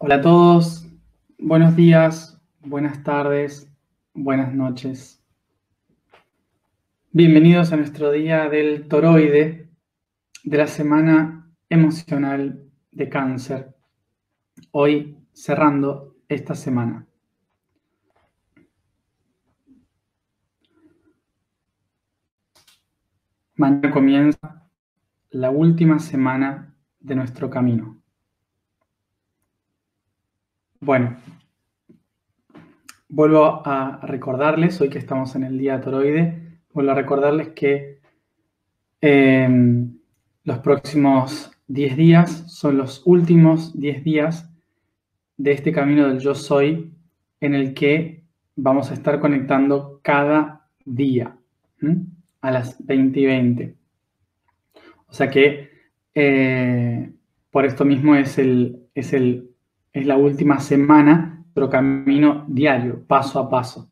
Hola a todos, buenos días, buenas tardes, buenas noches. Bienvenidos a nuestro día del toroide de la semana emocional de Cáncer. Hoy cerrando esta semana. Mañana comienza la última semana de nuestro camino. Bueno, vuelvo a recordarles, hoy que estamos en el día toroide, vuelvo a recordarles que los próximos 10 días son los últimos 10 días de este camino del yo soy en el que vamos a estar conectando cada día a las 20:20. O sea que por esto mismo es la última semana, pero camino diario, paso a paso.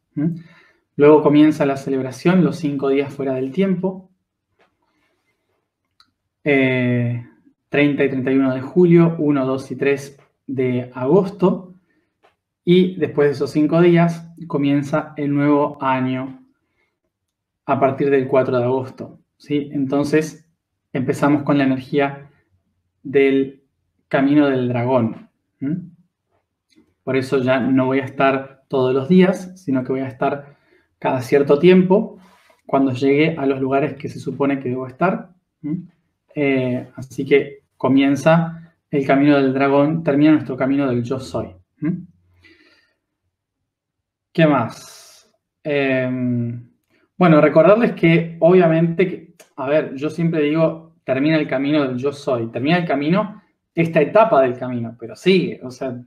Luego comienza la celebración, los 5 días fuera del tiempo. 30 y 31 de julio, 1, 2 y 3 de agosto. Y después de esos 5 días comienza el nuevo año a partir del 4 de agosto. ¿Sí? Entonces empezamos con la energía del camino del dragón. Por eso ya no voy a estar todos los días, sino que voy a estar cada cierto tiempo cuando llegue a los lugares que se supone que debo estar. Así que comienza el camino del dragón, termina nuestro camino del yo soy. ¿Qué más? Bueno, recordarles que obviamente, a ver, yo siempre digo, termina el camino del yo soy, termina el camino, esta etapa del camino, pero sigue, o sea,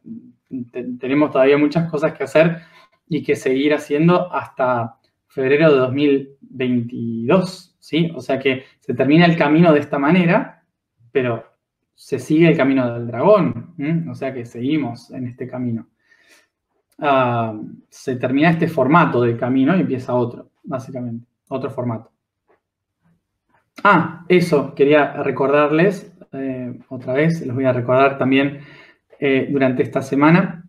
tenemos todavía muchas cosas que hacer y que seguir haciendo hasta febrero de 2022, ¿sí? O sea que se termina el camino de esta manera, pero se sigue el camino del dragón, o sea que seguimos en este camino. Se termina este formato del camino y empieza otro, básicamente, otro formato. Eso, quería recordarles, otra vez, les voy a recordar también durante esta semana.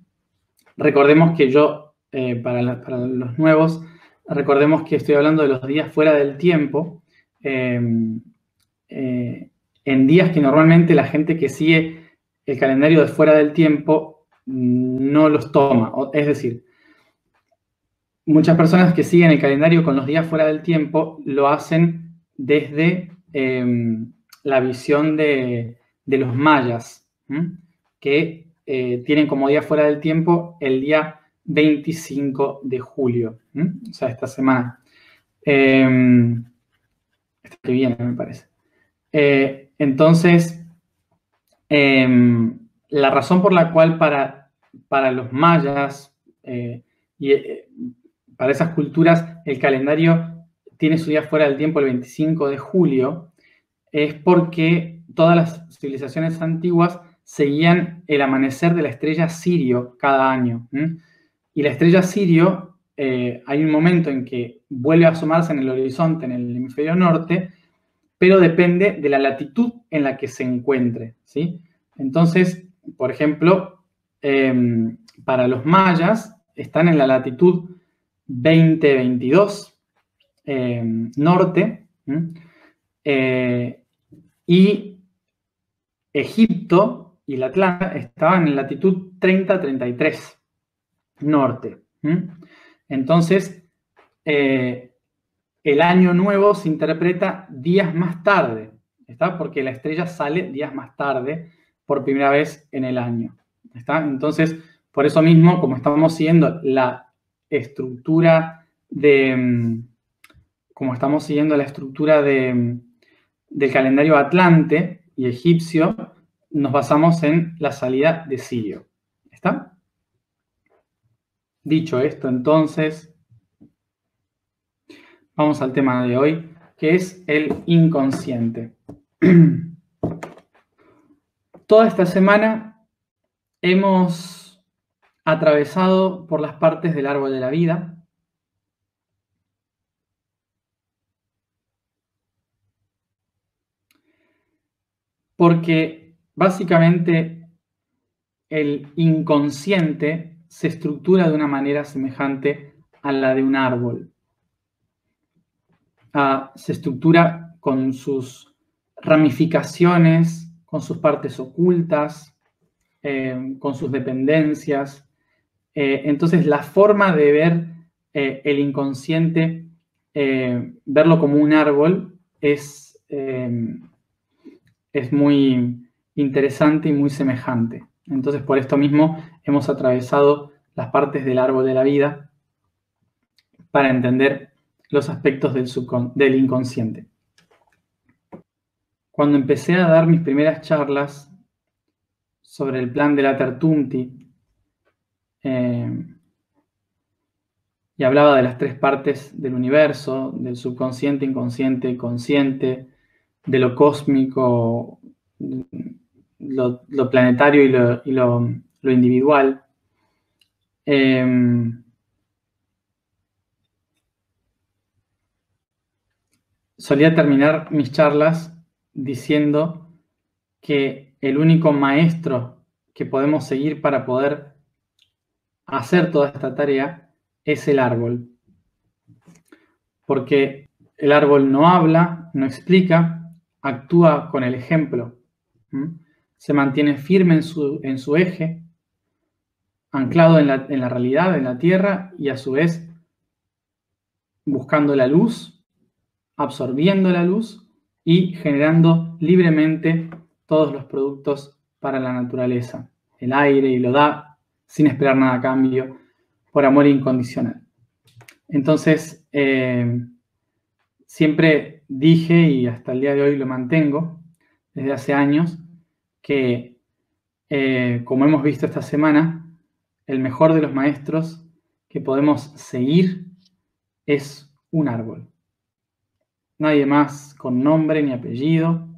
Recordemos que yo, para los nuevos, recordemos que estoy hablando de los días fuera del tiempo, en días que normalmente la gente que sigue el calendario de fuera del tiempo no los toma. Es decir, muchas personas que siguen el calendario con los días fuera del tiempo lo hacen desde la visión de los mayas, que tienen como día fuera del tiempo el día 25 de julio, o sea, esta semana. Esta que viene, me parece. Entonces, la razón por la cual para los mayas y para esas culturas el calendario tiene su día fuera del tiempo el 25 de julio es porque todas las civilizaciones antiguas seguían el amanecer de la estrella Sirio cada año. Y la estrella Sirio, hay un momento en que vuelve a asomarse en el horizonte en el hemisferio norte, pero depende de la latitud en la que se encuentre, ¿sí? Entonces, por ejemplo, para los mayas están en la latitud 20-22 norte, y Egipto y la Atlanta estaban en latitud 30-33 norte. Entonces, el año nuevo se interpreta días más tarde, ¿está? Porque la estrella sale días más tarde por primera vez en el año, ¿está? Entonces, por eso mismo, como estamos siguiendo la estructura del calendario atlante y egipcio, nos basamos en la salida de Sirio, ¿está? Dicho esto, entonces, vamos al tema de hoy, que es el inconsciente. Toda esta semana hemos atravesado por las partes del árbol de la vida. Porque básicamente el inconsciente se estructura de una manera semejante a la de un árbol. Se estructura con sus ramificaciones, con sus partes ocultas, con sus dependencias. Entonces, la forma de ver el inconsciente, verlo como un árbol, es muy interesante y muy semejante. Entonces, por esto mismo, hemos atravesado las partes del árbol de la vida para entender los aspectos del inconsciente. Cuando empecé a dar mis primeras charlas sobre el plan de la Tertunti, y hablaba de las 3 partes del universo, del subconsciente, inconsciente, consciente, de lo cósmico, lo planetario y lo individual. Solía terminar mis charlas diciendo que el único maestro que podemos seguir para poder hacer toda esta tarea es el árbol. Porque el árbol no habla, no explica, actúa con el ejemplo. Se mantiene firme en su eje, anclado en la realidad, en la tierra, y a su vez buscando la luz, absorbiendo la luz y generando libremente todos los productos para la naturaleza. El aire, y lo da sin esperar nada a cambio, por amor incondicional. Entonces, siempre dije, y hasta el día de hoy lo mantengo, desde hace años, que, como hemos visto esta semana, el mejor de los maestros que podemos seguir es un árbol. Nadie más con nombre ni apellido,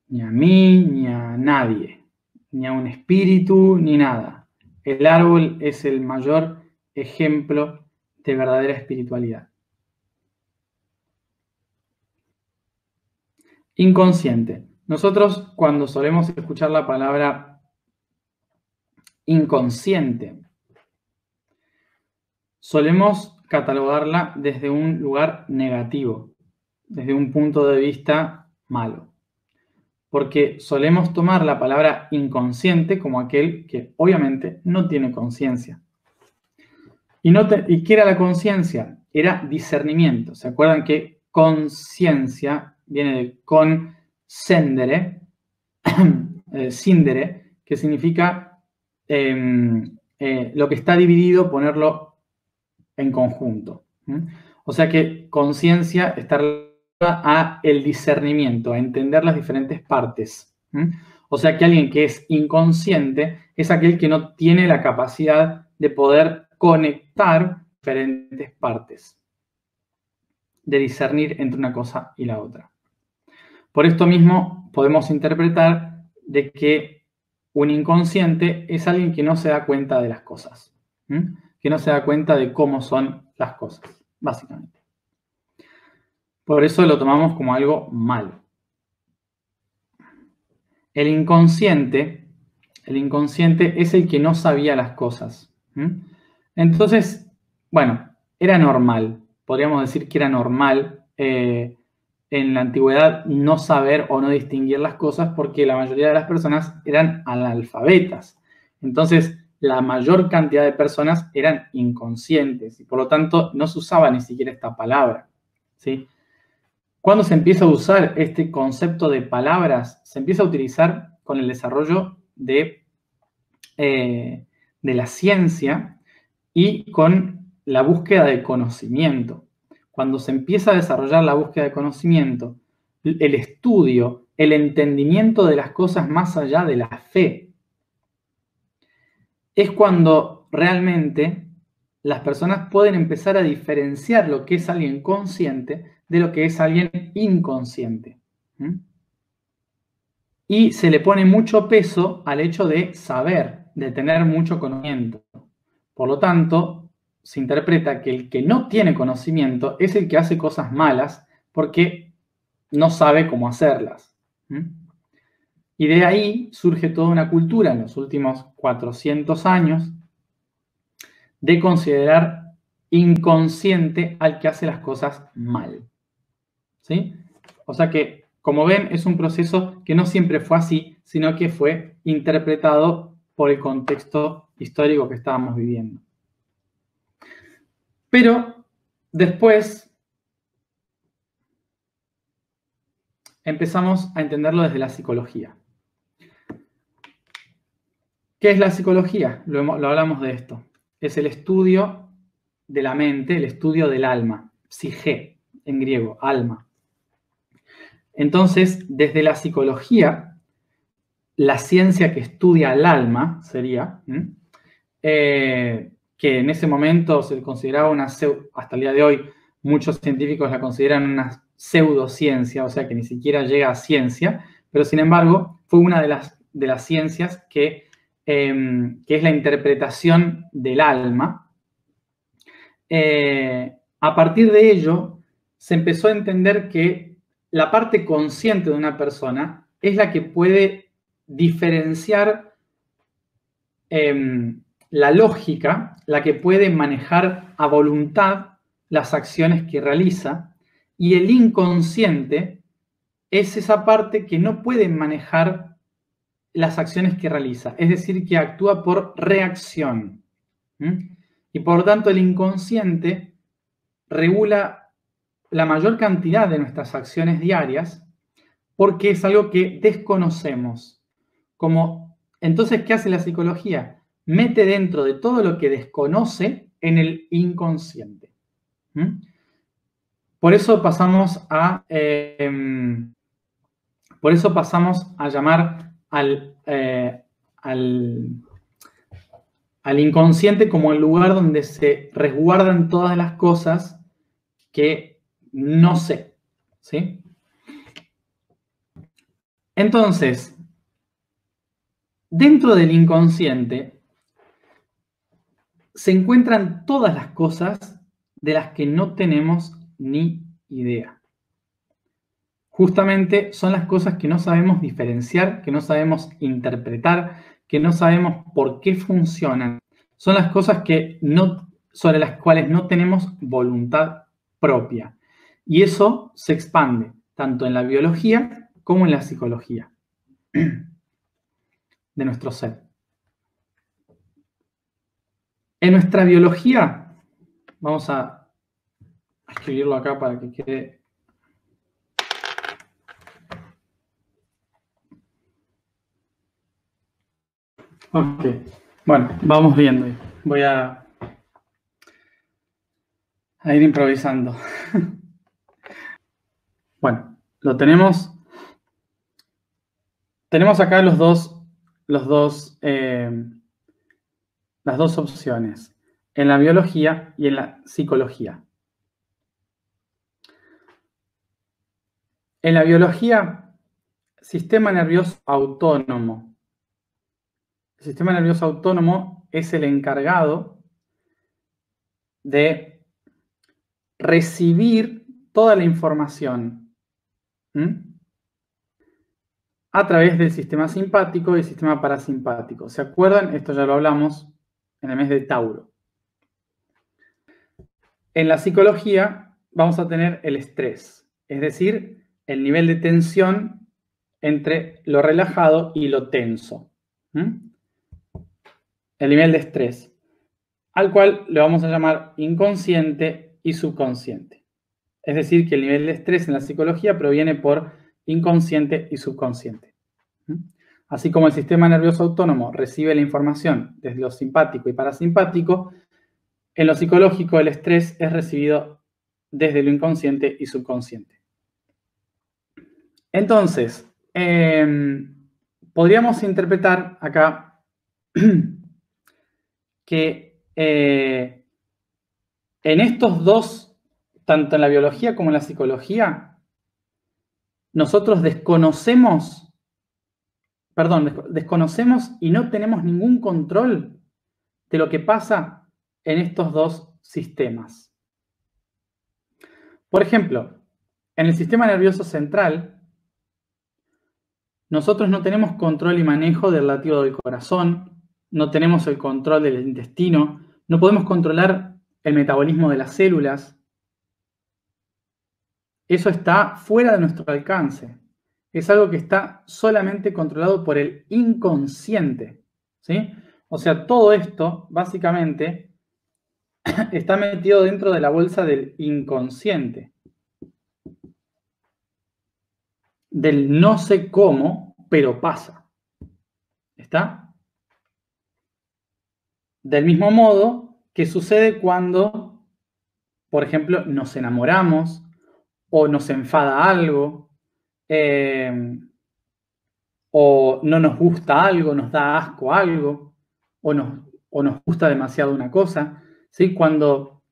ni a mí, ni a nadie, ni a un espíritu, ni nada. El árbol es el mayor ejemplo de verdadera espiritualidad. Inconsciente. Nosotros, cuando solemos escuchar la palabra inconsciente, solemos catalogarla desde un lugar negativo, desde un punto de vista malo. Porque solemos tomar la palabra inconsciente como aquel que obviamente no tiene conciencia. ¿Y qué era la conciencia? Era discernimiento. ¿Se acuerdan que conciencia viene de conscendere, sindere, que significa lo que está dividido, ponerlo en conjunto? O sea que conciencia está relacionada a el discernimiento, a entender las diferentes partes. O sea que alguien que es inconsciente es aquel que no tiene la capacidad de poder conectar diferentes partes, de discernir entre una cosa y la otra. Por esto mismo podemos interpretar de que un inconsciente es alguien que no se da cuenta de las cosas, que no se da cuenta de cómo son las cosas, básicamente. Por eso lo tomamos como algo malo. El inconsciente es el que no sabía las cosas. Entonces, bueno, era normal. Podríamos decir que era normal en la antigüedad no saber o no distinguir las cosas porque la mayoría de las personas eran analfabetas. Entonces, la mayor cantidad de personas eran inconscientes y por lo tanto no se usaba ni siquiera esta palabra, ¿sí? ¿Cuándo se empieza a usar este concepto de palabras? Se empieza a utilizar con el desarrollo de la ciencia y con la búsqueda de conocimiento. Cuando se empieza a desarrollar la búsqueda de conocimiento, el estudio, el entendimiento de las cosas más allá de la fe, es cuando realmente las personas pueden empezar a diferenciar lo que es alguien consciente de lo que es alguien inconsciente. Y se le pone mucho peso al hecho de saber, de tener mucho conocimiento. Por lo tanto, se interpreta que el que no tiene conocimiento es el que hace cosas malas porque no sabe cómo hacerlas. Y de ahí surge toda una cultura en los últimos 400 años de considerar inconsciente al que hace las cosas mal. ¿Sí? O sea que, como ven, es un proceso que no siempre fue así, sino que fue interpretado por el contexto histórico que estábamos viviendo. Pero después empezamos a entenderlo desde la psicología. ¿Qué es la psicología? Lo hablamos de esto. Es el estudio de la mente, el estudio del alma, psique, en griego, alma. Entonces, desde la psicología, la ciencia que estudia el alma sería, que en ese momento se consideraba hasta el día de hoy, muchos científicos la consideran una pseudociencia, o sea que ni siquiera llega a ciencia, pero sin embargo fue una de las ciencias que es la interpretación del alma. A partir de ello, se empezó a entender que la parte consciente de una persona es la que puede diferenciar la lógica, la que puede manejar a voluntad las acciones que realiza, y el inconsciente es esa parte que no puede manejar las acciones que realiza, es decir, que actúa por reacción. Y por tanto el inconsciente regula la mayor cantidad de nuestras acciones diarias porque es algo que desconocemos. Entonces, ¿qué hace la psicología? Mete dentro de todo lo que desconoce en el inconsciente. Por eso pasamos a llamar al inconsciente como el lugar donde se resguardan todas las cosas que no sé, ¿sí? Entonces, dentro del inconsciente se encuentran todas las cosas de las que no tenemos ni idea. Justamente son las cosas que no sabemos diferenciar, que no sabemos interpretar, que no sabemos por qué funcionan. Son las cosas sobre las cuales no tenemos voluntad propia. Y eso se expande tanto en la biología como en la psicología de nuestro ser. En nuestra biología, vamos a escribirlo acá para que quede. Ok, bueno, vamos viendo. Voy a ir improvisando. Bueno, lo tenemos. Tenemos acá las dos opciones, en la biología y en la psicología. En la biología, sistema nervioso autónomo. El sistema nervioso autónomo es el encargado de recibir toda la información a través del sistema simpático y el sistema parasimpático. ¿Se acuerdan? Esto ya lo hablamos en el mes de Tauro. En la psicología vamos a tener el estrés, es decir, el nivel de tensión entre lo relajado y lo tenso. El nivel de estrés, al cual le vamos a llamar inconsciente y subconsciente. Es decir, que el nivel de estrés en la psicología proviene por inconsciente y subconsciente. Así como el sistema nervioso autónomo recibe la información desde lo simpático y parasimpático, en lo psicológico el estrés es recibido desde lo inconsciente y subconsciente. Entonces, podríamos interpretar acá que en estos dos, tanto en la biología como en la psicología, nosotros desconocemos y no tenemos ningún control de lo que pasa en estos dos sistemas. Por ejemplo, en el sistema nervioso central, nosotros no tenemos control y manejo del latido del corazón, no tenemos el control del intestino, no podemos controlar el metabolismo de las células. Eso está fuera de nuestro alcance. Es algo que está solamente controlado por el inconsciente, ¿sí? O sea, todo esto, básicamente, está metido dentro de la bolsa del inconsciente. Del no sé cómo, pero pasa. ¿Está? Del mismo modo que sucede cuando, por ejemplo, nos enamoramos o nos enfada algo, o no nos gusta algo, nos da asco algo, o nos gusta demasiado una cosa, ¿sí? Cuando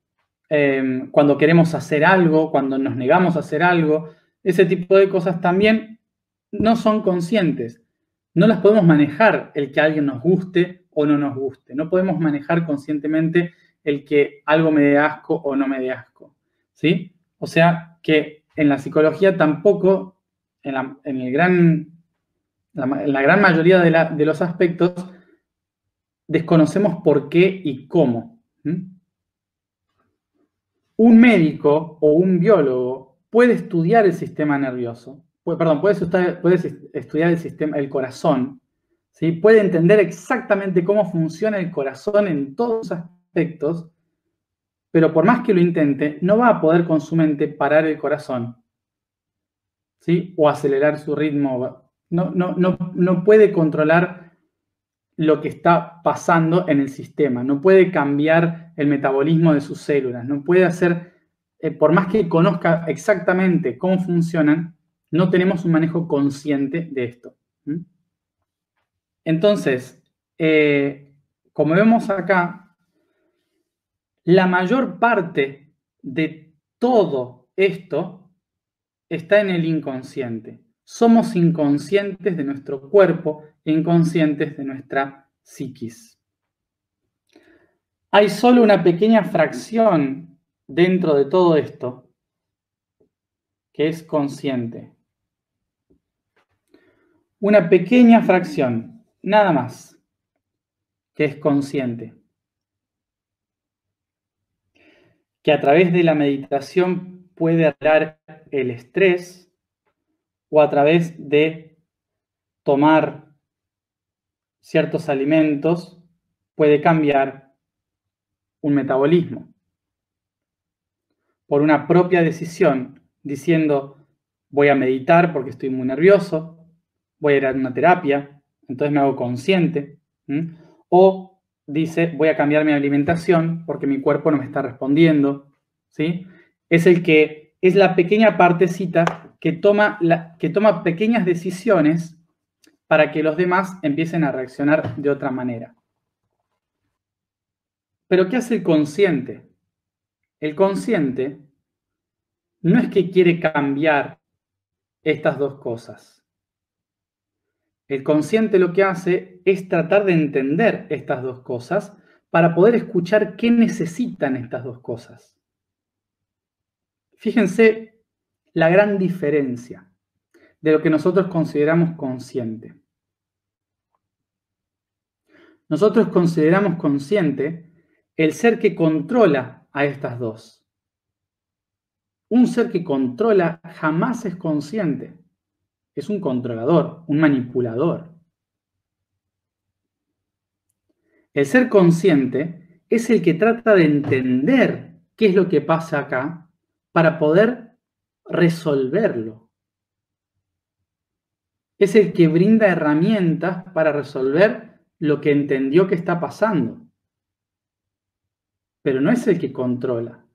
queremos hacer algo, cuando nos negamos a hacer algo, ese tipo de cosas también no son conscientes. No las podemos manejar el que a alguien nos guste o no nos guste. No podemos manejar conscientemente el que algo me dé asco o no me dé asco, ¿sí? O sea que en la psicología tampoco, en la gran mayoría de los aspectos, desconocemos por qué y cómo. Un médico o un biólogo puede estudiar el sistema nervioso, puede estudiar el corazón, ¿sí? Puede entender exactamente cómo funciona el corazón en todos los aspectos, pero por más que lo intente, no va a poder con su mente parar el corazón, ¿sí? O acelerar su ritmo. No puede controlar lo que está pasando en el sistema, no puede cambiar el metabolismo de sus células, no puede hacer, por más que conozca exactamente cómo funcionan, no tenemos un manejo consciente de esto. Entonces, como vemos acá, la mayor parte de todo esto está en el inconsciente. Somos inconscientes de nuestro cuerpo e inconscientes de nuestra psiquis. Hay solo una pequeña fracción dentro de todo esto que es consciente. Una pequeña fracción, nada más, que es consciente. Que a través de la meditación puede arreglar el estrés, o a través de tomar ciertos alimentos puede cambiar un metabolismo. Por una propia decisión, diciendo voy a meditar porque estoy muy nervioso, voy a ir a una terapia, entonces me hago consciente. O dice voy a cambiar mi alimentación porque mi cuerpo no me está respondiendo, ¿sí? Es la pequeña partecita que toma pequeñas decisiones para que los demás empiecen a reaccionar de otra manera. Pero ¿qué hace el consciente? El consciente no es que quiere cambiar estas dos cosas. El consciente lo que hace es tratar de entender estas dos cosas para poder escuchar qué necesitan estas dos cosas. Fíjense la gran diferencia de lo que nosotros consideramos consciente. Nosotros consideramos consciente el ser que controla a estas dos. Un ser que controla jamás es consciente. Es un controlador, un manipulador. El ser consciente es el que trata de entender qué es lo que pasa acá para poder resolverlo. Es el que brinda herramientas para resolver lo que entendió que está pasando. Pero no es el que controla.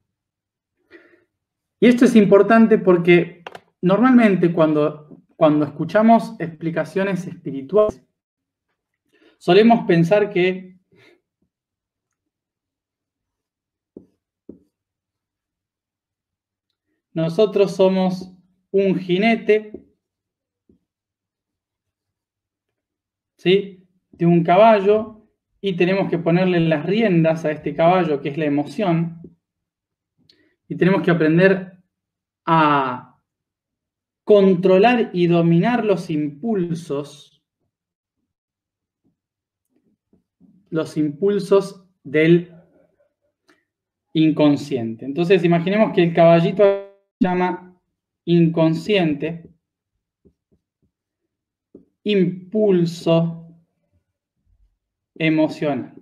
Y esto es importante porque normalmente cuando escuchamos explicaciones espirituales, solemos pensar que nosotros somos un jinete, ¿sí?, de un caballo y tenemos que ponerle las riendas a este caballo, que es la emoción, y tenemos que aprender a controlar y dominar los impulsos del inconsciente. Entonces, imaginemos que el caballito se llama inconsciente, impulso emocional.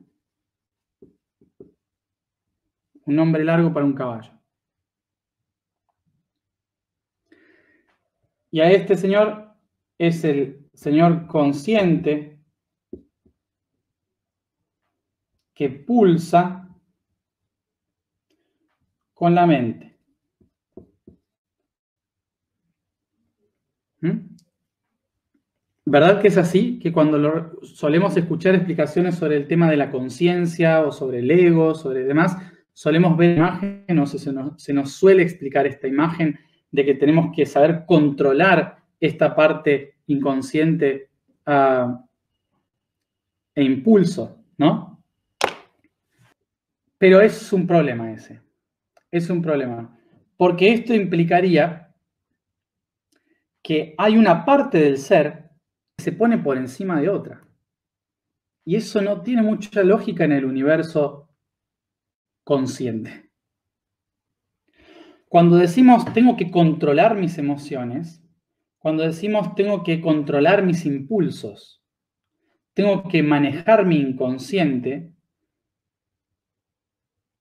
Un nombre largo para un caballo. Y a este señor es el señor consciente que pulsa con la mente. ¿Verdad que es así? Que cuando solemos escuchar explicaciones sobre el tema de la conciencia o sobre el ego, sobre demás, solemos ver imagen, o se nos suele explicar esta imagen de que tenemos que saber controlar esta parte inconsciente e impulso, ¿no? Pero es un problema ese. Es un problema. Porque esto implicaría que hay una parte del ser que se pone por encima de otra. Y eso no tiene mucha lógica en el universo consciente. Cuando decimos tengo que controlar mis emociones, cuando decimos tengo que controlar mis impulsos, tengo que manejar mi inconsciente,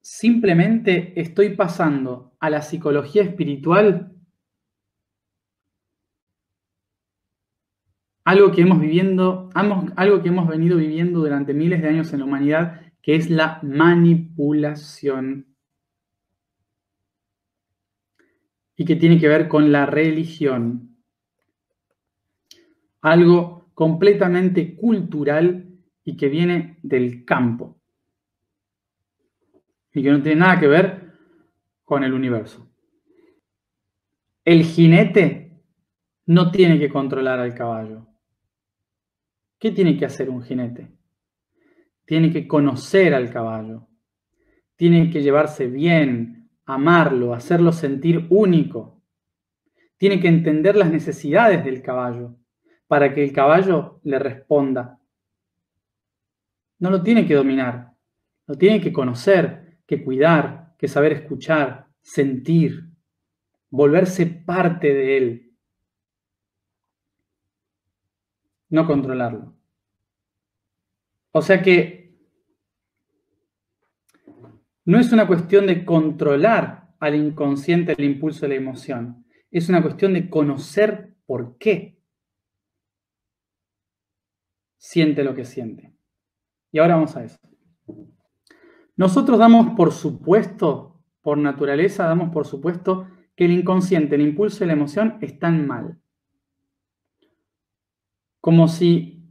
simplemente estoy pasando a la psicología espiritual algo que hemos venido viviendo durante miles de años en la humanidad, que es la manipulación. Y que tiene que ver con la religión. Algo completamente cultural y que viene del campo. Y que no tiene nada que ver con el universo. El jinete no tiene que controlar al caballo. ¿Qué tiene que hacer un jinete? Tiene que conocer al caballo. Tiene que llevarse bien, amarlo, hacerlo sentir único. Tiene que entender las necesidades del caballo para que el caballo le responda. No lo tiene que dominar, lo tiene que conocer, que cuidar, que saber escuchar, sentir, volverse parte de él. No controlarlo. O sea que no es una cuestión de controlar al inconsciente el impulso de la emoción. Es una cuestión de conocer por qué siente lo que siente. Y ahora vamos a eso. Nosotros damos por supuesto, por naturaleza, damos por supuesto que el inconsciente, el impulso y la emoción están mal. Como si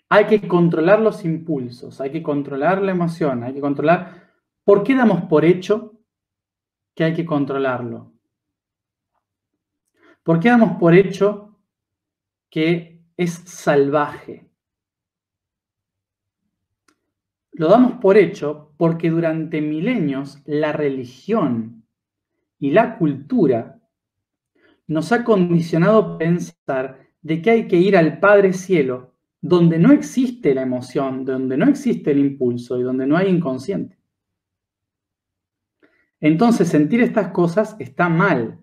hay que controlar los impulsos, hay que controlar la emoción, hay que controlar. ¿Por qué damos por hecho que hay que controlarlo? ¿Por qué damos por hecho que es salvaje? Lo damos por hecho porque durante milenios la religión y la cultura nos ha condicionado a pensar de que hay que ir al Padre Cielo, donde no existe la emoción, donde no existe el impulso y donde no hay inconsciente. Entonces, sentir estas cosas está mal.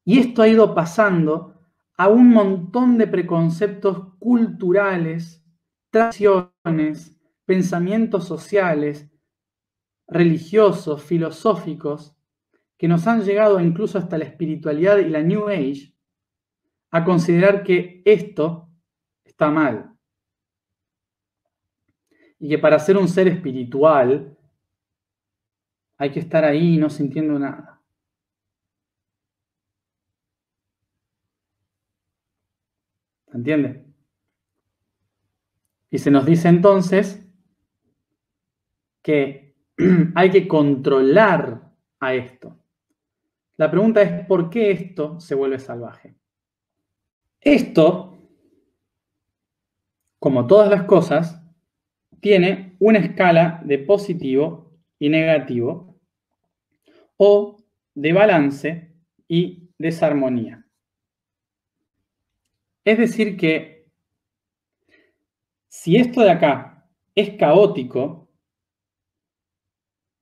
Y esto ha ido pasando a un montón de preconceptos culturales, tradiciones, pensamientos sociales, religiosos, filosóficos, que nos han llegado incluso hasta la espiritualidad y la New Age, a considerar que esto está mal. Y que para ser un ser espiritual hay que estar ahí no sintiendo nada. ¿Se entiende? Y se nos dice entonces que hay que controlar a esto. La pregunta es, ¿por qué esto se vuelve salvaje? Esto, como todas las cosas, tiene una escala de positivo y negativo o de balance y desarmonía. Es decir que si esto de acá es caótico,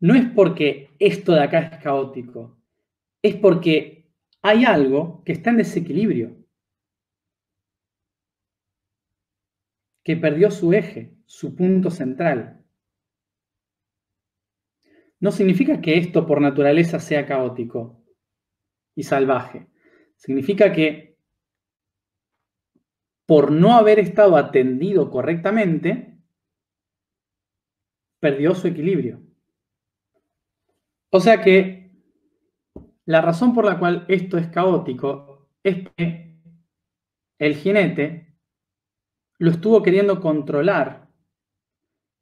no es porque esto de acá es caótico, es porque hay algo que está en desequilibrio, que perdió su eje, su punto central. No significa que esto por naturaleza sea caótico y salvaje. Significa que por no haber estado atendido correctamente, perdió su equilibrio. O sea que la razón por la cual esto es caótico es que el jinete lo estuvo queriendo controlar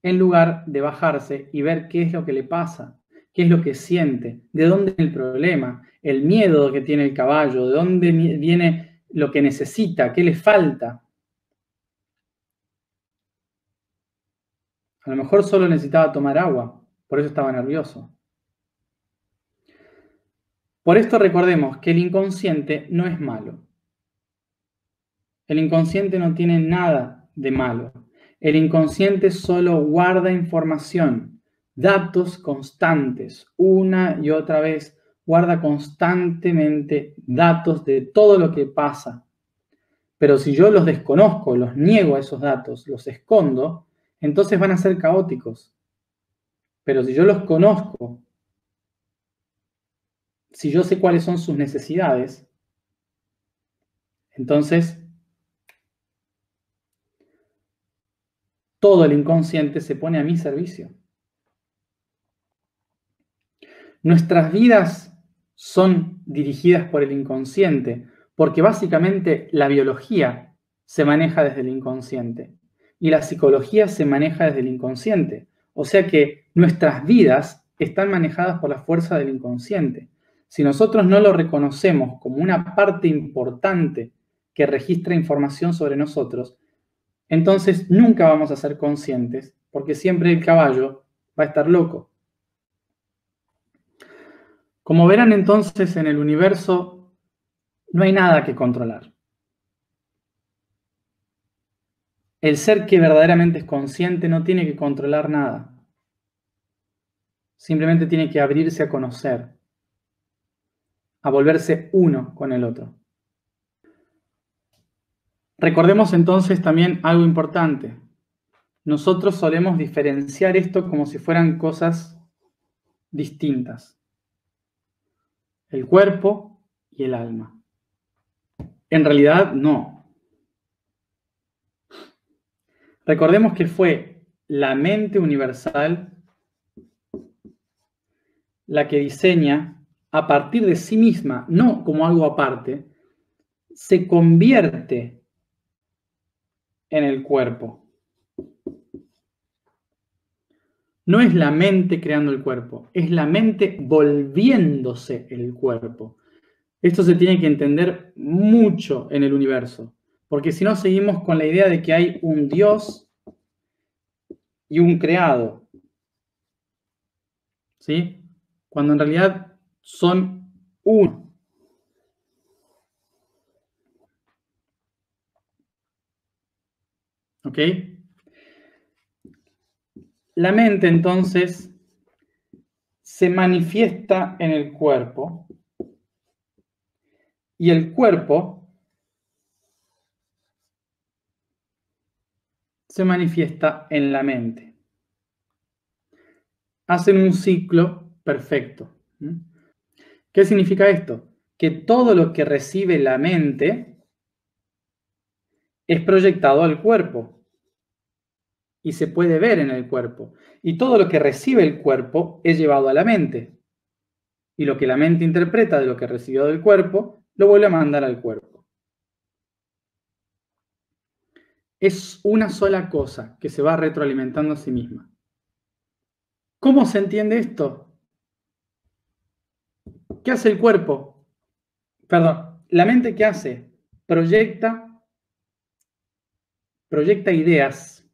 en lugar de bajarse y ver qué es lo que le pasa, qué es lo que siente, de dónde viene el problema, el miedo que tiene el caballo, de dónde viene lo que necesita, qué le falta. A lo mejor solo necesitaba tomar agua, por eso estaba nervioso. Por esto recordemos que el inconsciente no es malo. El inconsciente no tiene nada de malo. El inconsciente solo guarda información, datos constantes, una y otra vez. Guarda constantemente datos de todo lo que pasa. Pero si yo los desconozco, los niego a esos datos, los escondo, entonces van a ser caóticos. Pero si yo los conozco, si yo sé cuáles son sus necesidades, entonces todo el inconsciente se pone a mi servicio. Nuestras vidas son dirigidas por el inconsciente, porque básicamente la biología se maneja desde el inconsciente y la psicología se maneja desde el inconsciente. O sea que nuestras vidas están manejadas por la fuerza del inconsciente. Si nosotros no lo reconocemos como una parte importante que registra información sobre nosotros, entonces nunca vamos a ser conscientes, porque siempre el caballo va a estar loco. Como verán entonces, en el universo no hay nada que controlar. El ser que verdaderamente es consciente no tiene que controlar nada. Simplemente tiene que abrirse a conocer, a volverse uno con el otro. Recordemos entonces también algo importante. Nosotros solemos diferenciar esto como si fueran cosas distintas. El cuerpo y el alma. En realidad, no. Recordemos que fue la mente universal la que diseña a partir de sí misma, no como algo aparte, se convierte en el cuerpo. No es la mente creando el cuerpo, es la mente volviéndose el cuerpo. Esto se tiene que entender mucho en el universo, porque si no seguimos con la idea de que hay un Dios y un creado, ¿sí? Cuando en realidad son uno. ¿Ok? La mente entonces se manifiesta en el cuerpo y el cuerpo se manifiesta en la mente. Hacen un ciclo perfecto. ¿Qué significa esto? Que todo lo que recibe la mente es proyectado al cuerpo y se puede ver en el cuerpo. Y todo lo que recibe el cuerpo es llevado a la mente. Y lo que la mente interpreta de lo que recibió del cuerpo, lo vuelve a mandar al cuerpo. Es una sola cosa que se va retroalimentando a sí misma. ¿Cómo se entiende esto? ¿Qué hace el cuerpo? Perdón, ¿la mente qué hace? Proyecta ideas.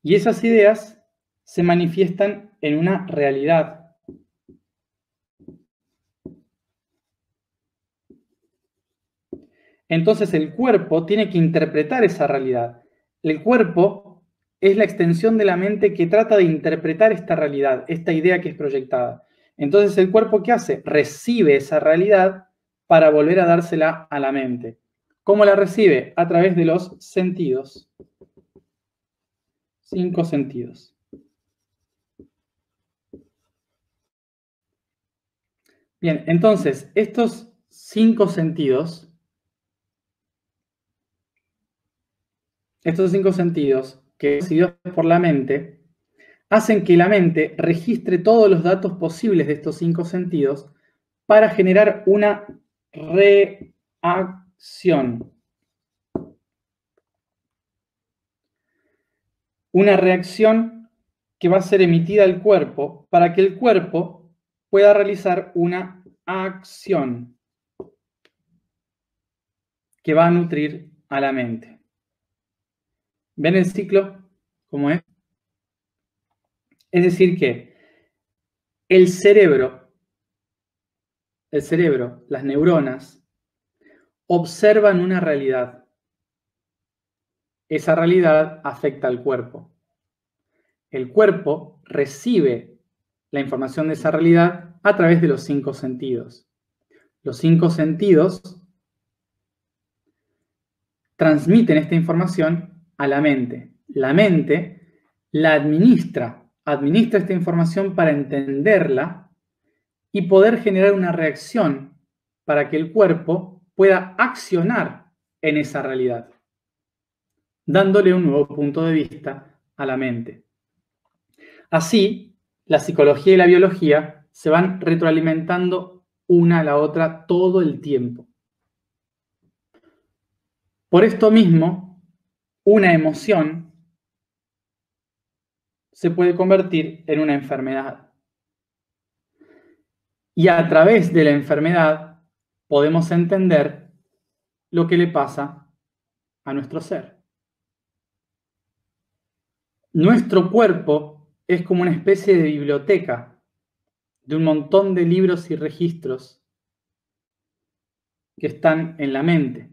Y esas ideas se manifiestan en una realidad. entonces el cuerpo tiene que interpretar esa realidad. El cuerpo es la extensión de la mente que trata de interpretar esta realidad, esta idea que es proyectada. Entonces el cuerpo, ¿qué hace? Recibe esa realidad para volver a dársela a la mente. ¿Cómo la recibe? A través de los sentidos. 5 sentidos. Bien, entonces, estos 5 sentidos, que recibidos por la mente, hacen que la mente registre todos los datos posibles de estos 5 sentidos para generar una reacción. Una reacción que va a ser emitida al cuerpo para que el cuerpo pueda realizar una acción que va a nutrir a la mente. ¿Ven el ciclo cómo es? Es decir que el cerebro, las neuronas, observan una realidad. Esa realidad afecta al cuerpo. El cuerpo recibe la información de esa realidad a través de los 5 sentidos. Los 5 sentidos transmiten esta información a la mente. La mente la administra esta información para entenderla y poder generar una reacción para que el cuerpo pueda accionar en esa realidad, dándole un nuevo punto de vista a la mente. Así, la psicología y la biología se van retroalimentando una a la otra todo el tiempo. Por esto mismo, una emoción se puede convertir en una enfermedad. Y a través de la enfermedad podemos entender lo que le pasa a nuestro ser. Nuestro cuerpo es como una especie de biblioteca de un montón de libros y registros que están en la mente.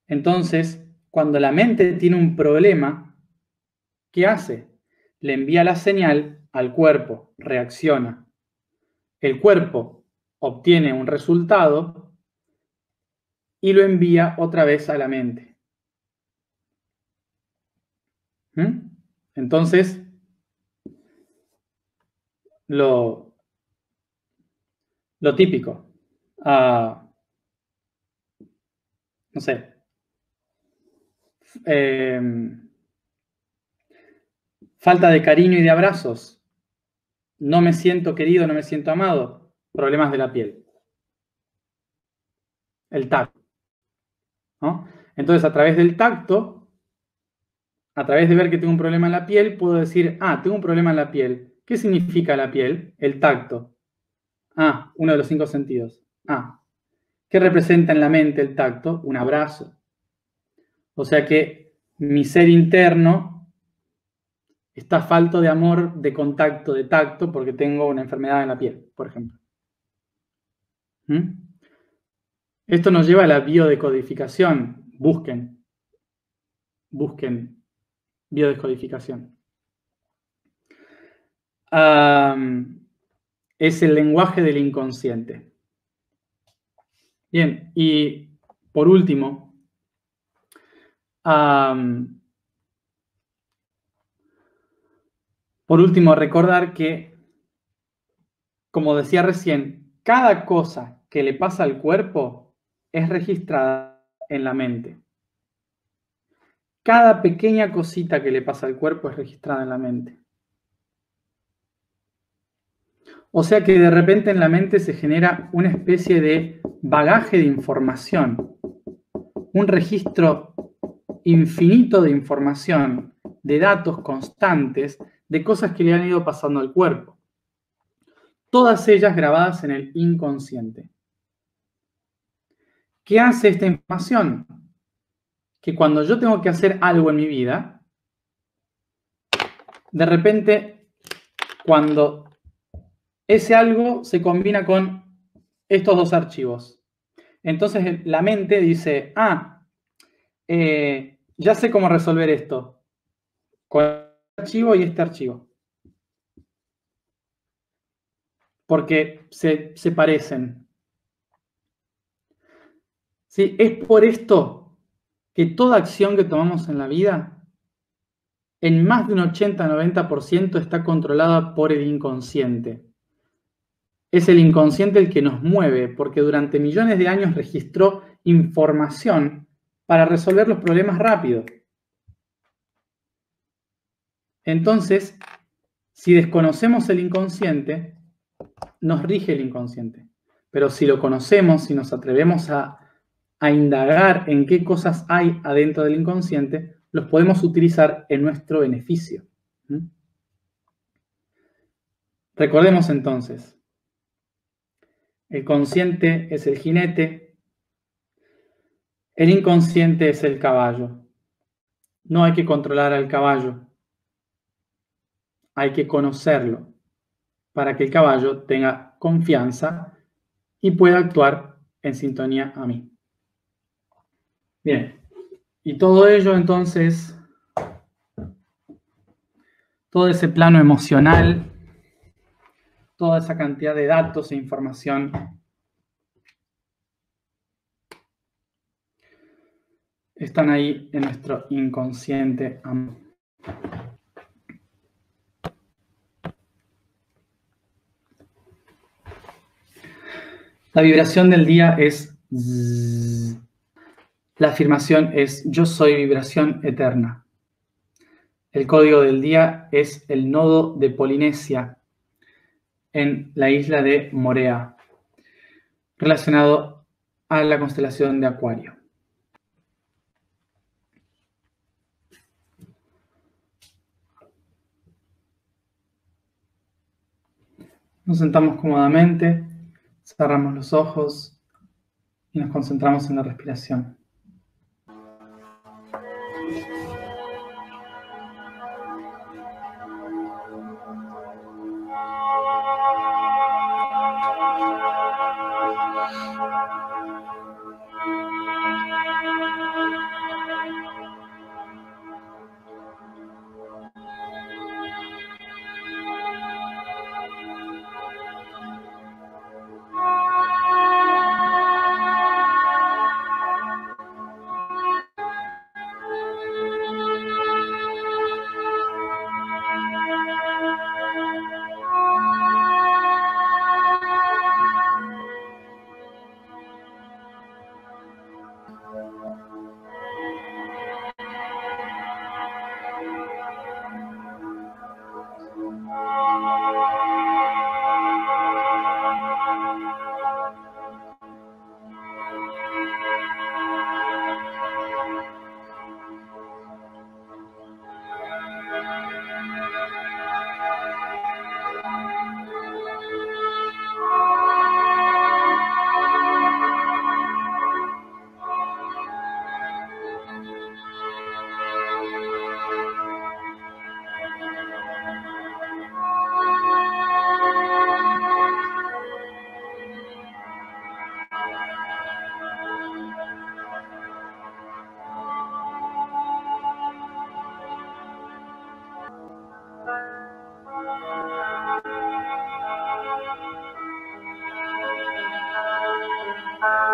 Entonces, cuando la mente tiene un problema, ¿qué hace? Le envía la señal al cuerpo, reacciona. El cuerpo obtiene un resultado y lo envía otra vez a la mente. Entonces, lo típico, no sé, falta de cariño y de abrazos, no me siento querido, no me siento amado, problemas de la piel, el tacto, ¿no? Entonces, a través del tacto, a través de ver que tengo un problema en la piel, puedo decir, tengo un problema en la piel. ¿Qué significa la piel? El tacto. Uno de los 5 sentidos. ¿Qué representa en la mente el tacto? Un abrazo. O sea que mi ser interno está falto de amor, de contacto, de tacto, porque tengo una enfermedad en la piel, por ejemplo. Esto nos lleva a la biodecodificación. Busquen biodescodificación. Es el lenguaje del inconsciente. Bien, y por último, recordar que, como decía recién, cada cosa que le pasa al cuerpo es registrada en la mente. Cada pequeña cosita que le pasa al cuerpo es registrada en la mente. O sea que de repente en la mente se genera una especie de bagaje de información, un registro infinito de información, de datos constantes, de cosas que le han ido pasando al cuerpo. Todas ellas grabadas en el inconsciente. ¿Qué hace esta información? Que cuando yo tengo que hacer algo en mi vida, de repente, cuando ese algo se combina con estos 2 archivos. Entonces la mente dice, ya sé cómo resolver esto con este archivo y este archivo. Porque se parecen. ¿Sí? Es por esto que toda acción que tomamos en la vida, en más de un 80-90% está controlada por el inconsciente. Es el inconsciente el que nos mueve, porque durante millones de años registró información para resolver los problemas rápido. Entonces, si desconocemos el inconsciente, nos rige el inconsciente. Pero si lo conocemos, si nos atrevemos a indagar en qué cosas hay adentro del inconsciente, los podemos utilizar en nuestro beneficio. Recordemos entonces, el consciente es el jinete, el inconsciente es el caballo. No hay que controlar al caballo, hay que conocerlo para que el caballo tenga confianza y pueda actuar en sintonía a mí. Bien, y todo ello entonces, todo ese plano emocional, toda esa cantidad de datos e información están ahí en nuestro inconsciente. La vibración del día es zzz. La afirmación es yo soy vibración eterna. El código del día es el nodo de Polinesia en la isla de Morea, relacionado a la constelación de Acuario. Nos sentamos cómodamente, cerramos los ojos y nos concentramos en la respiración.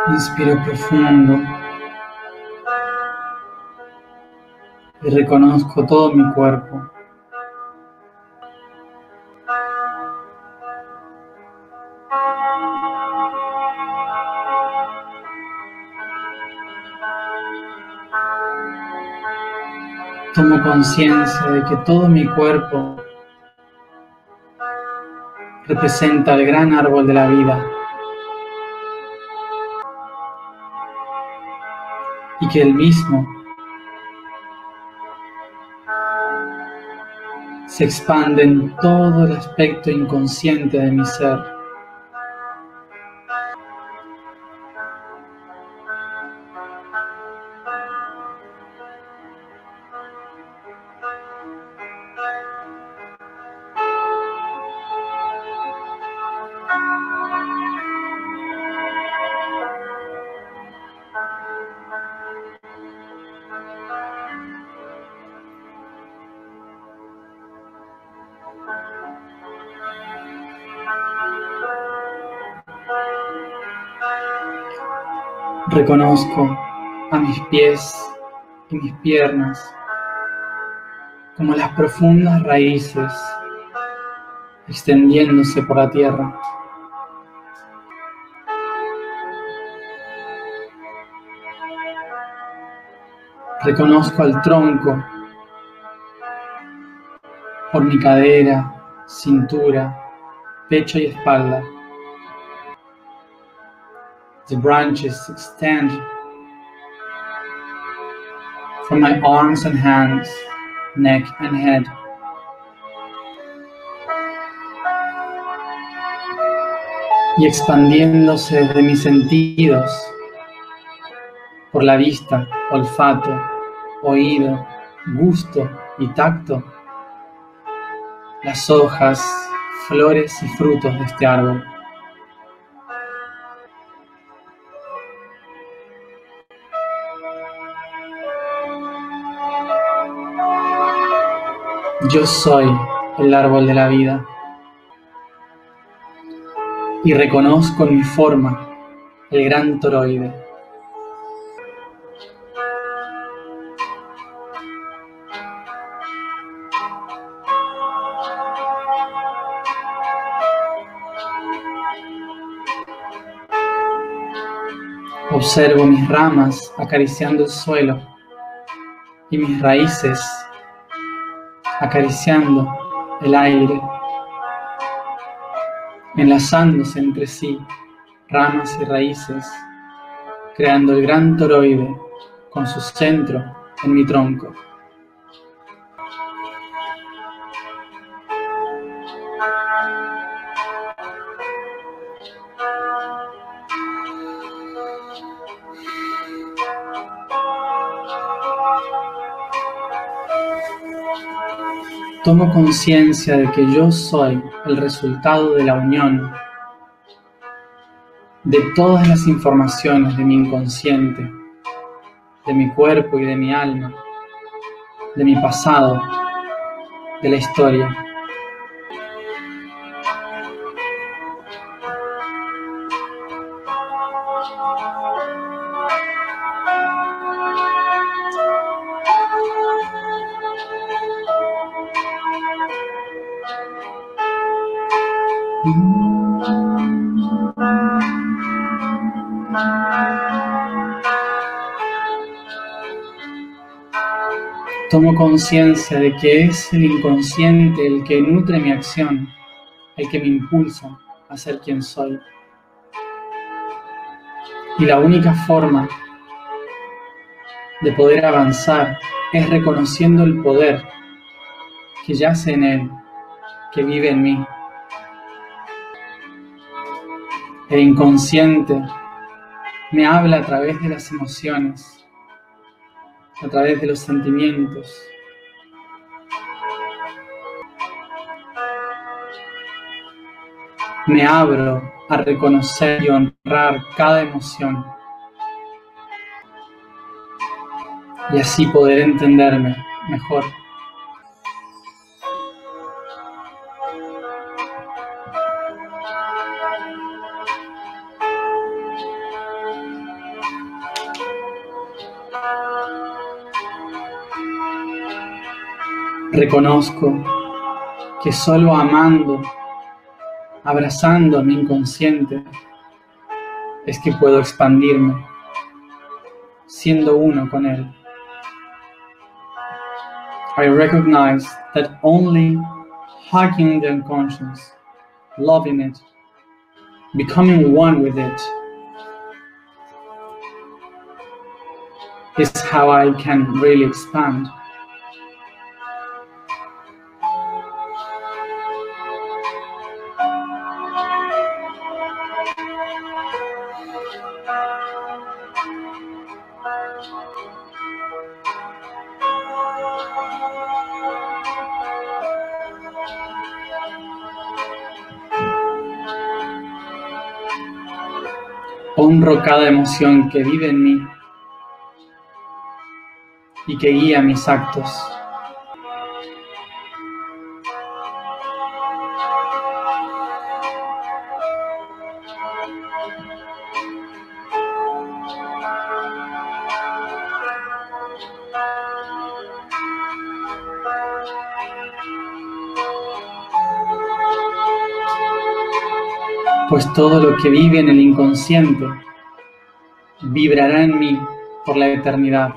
Inspiro profundo y reconozco todo mi cuerpo. Tomo conciencia de que todo mi cuerpo representa el gran árbol de la vida y que el mismo se expande en todo el aspecto inconsciente de mi ser. Reconozco a mis pies y mis piernas como las profundas raíces extendiéndose por la tierra. Reconozco al tronco por mi cadera, cintura, pecho y espalda. The branches extend from my arms and hands, neck and head. Y expandiéndose desde mis sentidos por la vista, olfato, oído, gusto y tacto, las hojas, flores y frutos de este árbol. Yo soy el árbol de la vida y reconozco en mi forma el gran toroide. Observo mis ramas acariciando el suelo y mis raíces acariciando el aire, enlazándose entre sí, ramas y raíces, creando el gran toroide con su centro en mi tronco. Tomo conciencia de que yo soy el resultado de la unión de todas las informaciones de mi inconsciente, de mi cuerpo y de mi alma, de mi pasado, de la historia. Tomo conciencia de que es el inconsciente el que nutre mi acción, el que me impulsa a ser quien soy. Y la única forma de poder avanzar es reconociendo el poder que yace en él, que vive en mí. El inconsciente me habla a través de las emociones, a través de los sentimientos. Me abro a reconocer y honrar cada emoción y así poder entenderme mejor. Reconozco que solo amando, abrazando a mi inconsciente, es que puedo expandirme, siendo uno con él. I recognize that only hugging the unconscious, loving it, becoming one with it, is how I can really expand. Honro cada emoción que vive en mí y que guía mis actos. pues todo lo que vive en el inconsciente vibrará en mí por la eternidad.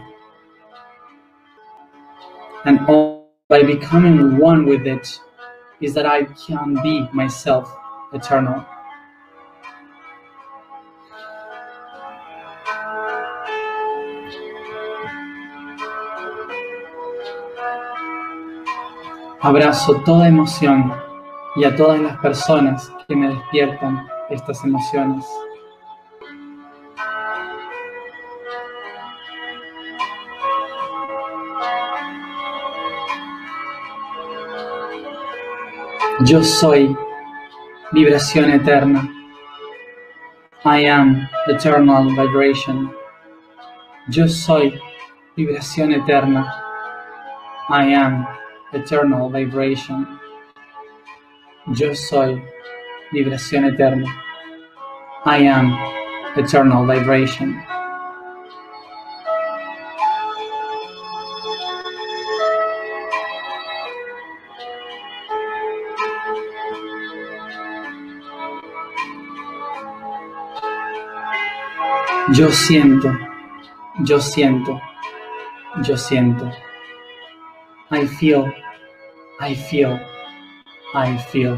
And all by becoming one with it is that I can be myself eternal. Abrazo toda emoción y a todas las personas que me despiertan estas emociones. Yo soy vibración eterna. I am eternal vibration. Yo soy vibración eterna. I am eternal vibration. Yo soy vibración eterna. I am eternal vibration. Yo siento, yo siento, yo siento. I feel, I feel, I feel.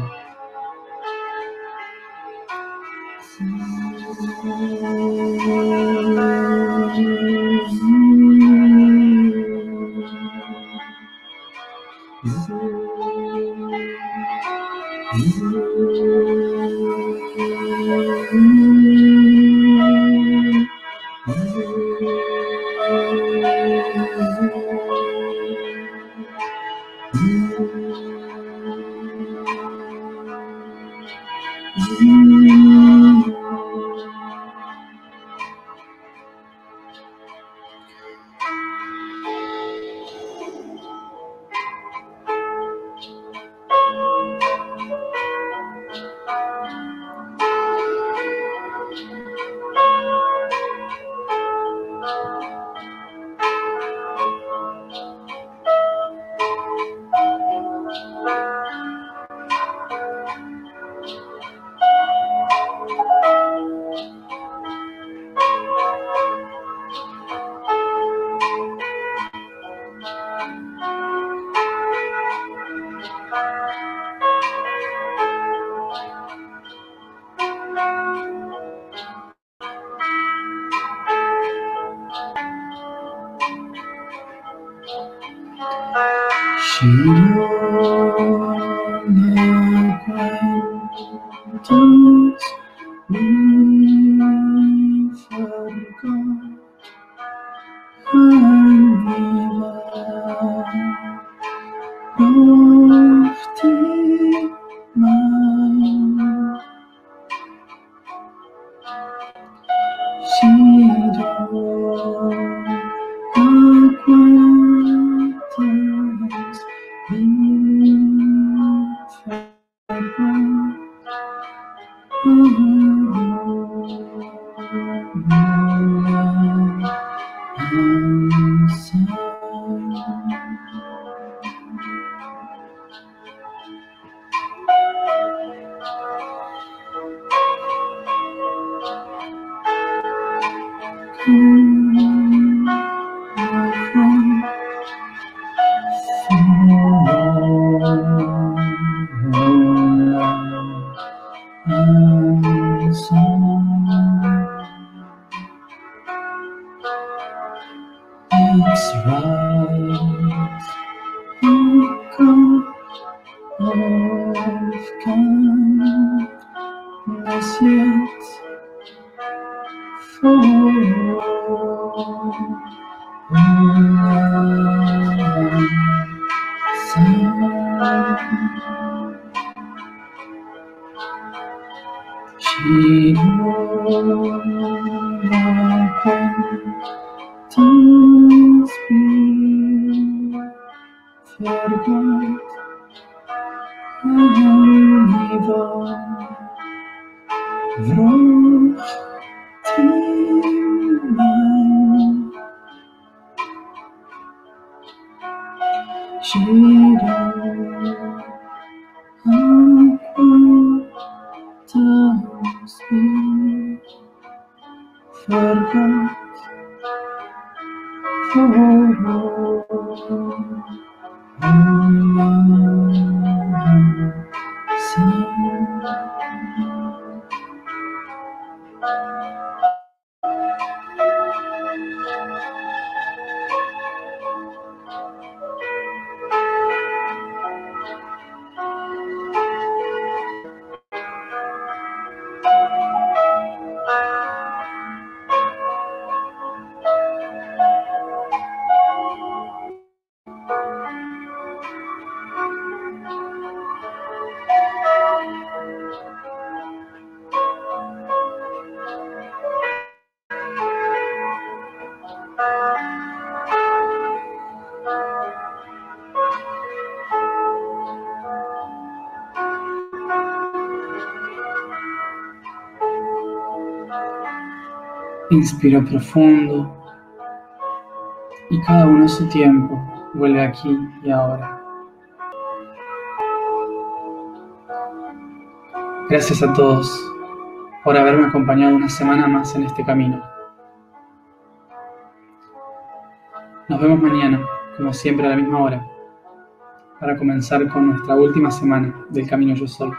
forgot tomorrow. Inspiro profundo y cada uno a su tiempo vuelve aquí y ahora. Gracias a todos por haberme acompañado una semana más en este camino. Nos vemos mañana, como siempre a la misma hora, para comenzar con nuestra última semana del Camino Yo Soy.